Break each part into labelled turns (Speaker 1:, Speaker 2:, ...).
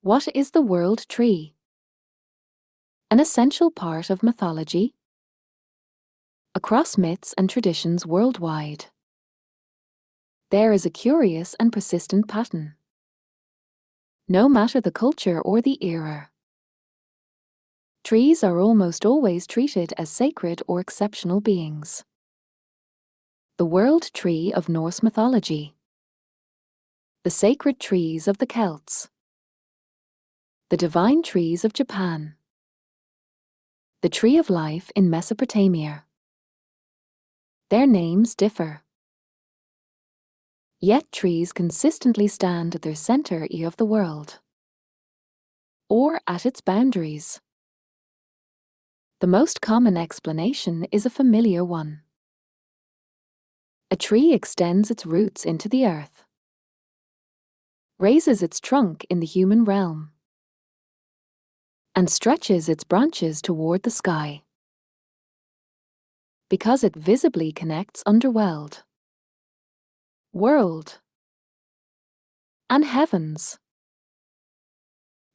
Speaker 1: What is the world tree? An essential part of mythology. Across myths and traditions worldwide, there is a curious and persistent pattern. No matter the culture or the era, trees are almost always treated as sacred or exceptional beings. The world tree of Norse mythology. The sacred trees of the Celts. The divine trees of Japan. The tree of life in Mesopotamia. Their names differ, yet trees consistently stand at their center of the world, or at its boundaries. The most common explanation is a familiar one. A tree extends its roots into the earth, raises its trunk in the human realm, and stretches its branches toward the sky, because it visibly connects underworld, world, and heavens.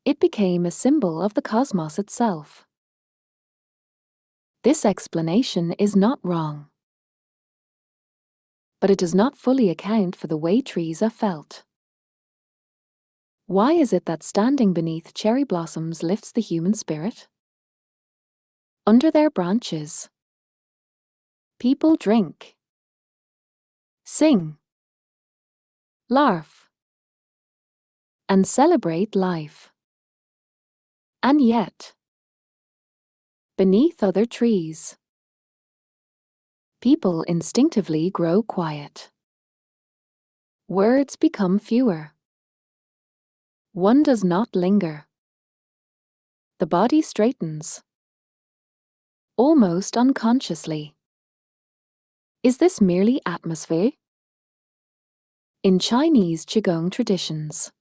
Speaker 1: It became a symbol of the cosmos itself. This explanation is not wrong, but it does not fully account for the way trees are felt. Why is it that standing beneath cherry blossoms lifts the human spirit? Under their branches, people drink, sing, laugh, and celebrate life. And yet, beneath other trees, people instinctively grow quiet. Words become fewer. One does not linger. The body straightens, almost unconsciously. Is this merely atmosphere? In Chinese Qigong traditions,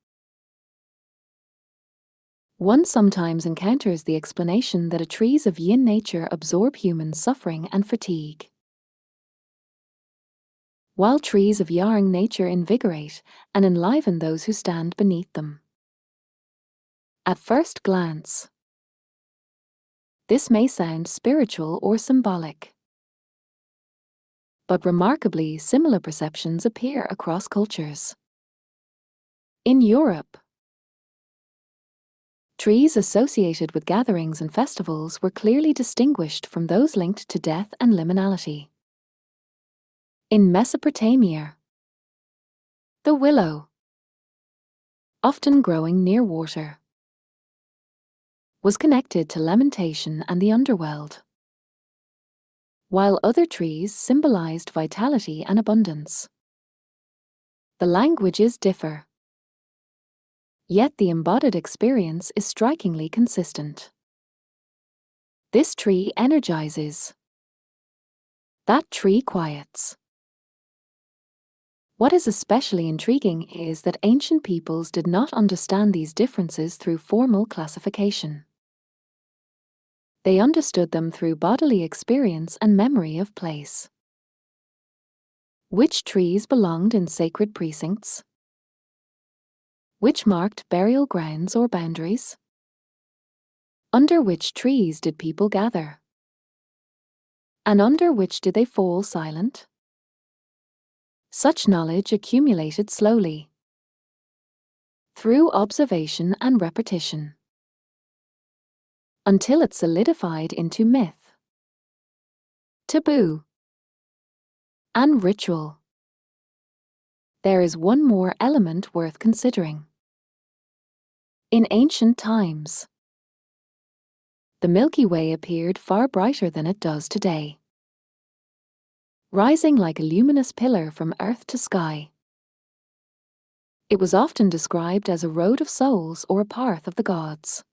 Speaker 1: one sometimes encounters the explanation that trees of yin nature absorb human suffering and fatigue, while trees of yang nature invigorate and enliven those who stand beneath them. At first glance, this may sound spiritual or symbolic, but remarkably similar perceptions appear across cultures. In Europe, trees associated with gatherings and festivals were clearly distinguished from those linked to death and liminality. In Mesopotamia, the willow, often growing near water, was connected to lamentation and the underworld, while other trees symbolized vitality and abundance. The languages differ, yet the embodied experience is strikingly consistent. This tree energizes. That tree quiets. What is especially intriguing is that ancient peoples did not understand these differences through formal classification. They understood them through bodily experience and memory of place. Which trees belonged in sacred precincts? Which marked burial grounds or boundaries? Under which trees did people gather? And under which did they fall silent? Such knowledge accumulated slowly, through observation and repetition, until it solidified into myth, taboo, and ritual. There is one more element worth considering. In ancient times, the Milky Way appeared far brighter than it does today, rising like a luminous pillar from earth to sky. It was often described as a road of souls or a path of the gods.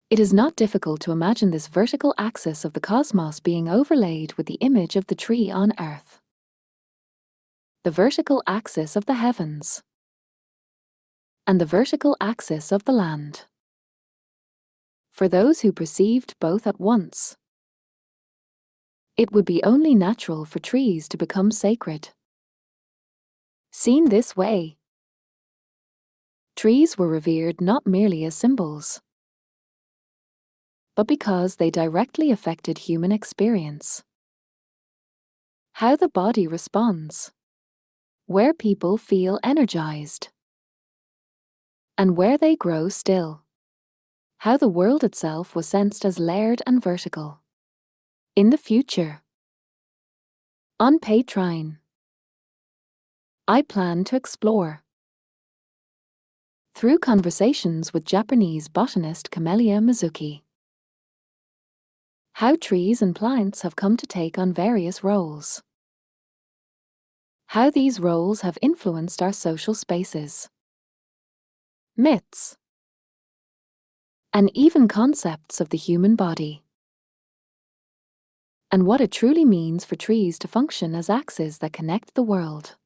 Speaker 1: It is not difficult to imagine this vertical axis of the cosmos being overlaid with the image of the tree on earth, the vertical axis of the heavens, and the vertical axis of the land. For those who perceived both at once, it would be only natural for trees to become sacred. Seen this way, Trees were revered not merely as symbols, but because they directly affected human experience. How the body responds, where people feel energized, and where they grow still. How the world itself was sensed as layered and vertical. In the future, on Patreon, I plan to explore, through conversations with Japanese botanist Camellia Mizuki, how trees and plants have come to take on various roles. How these roles have influenced our social spaces, myths, and even concepts of the human body. And what it truly means for trees to function as axes that connect the world.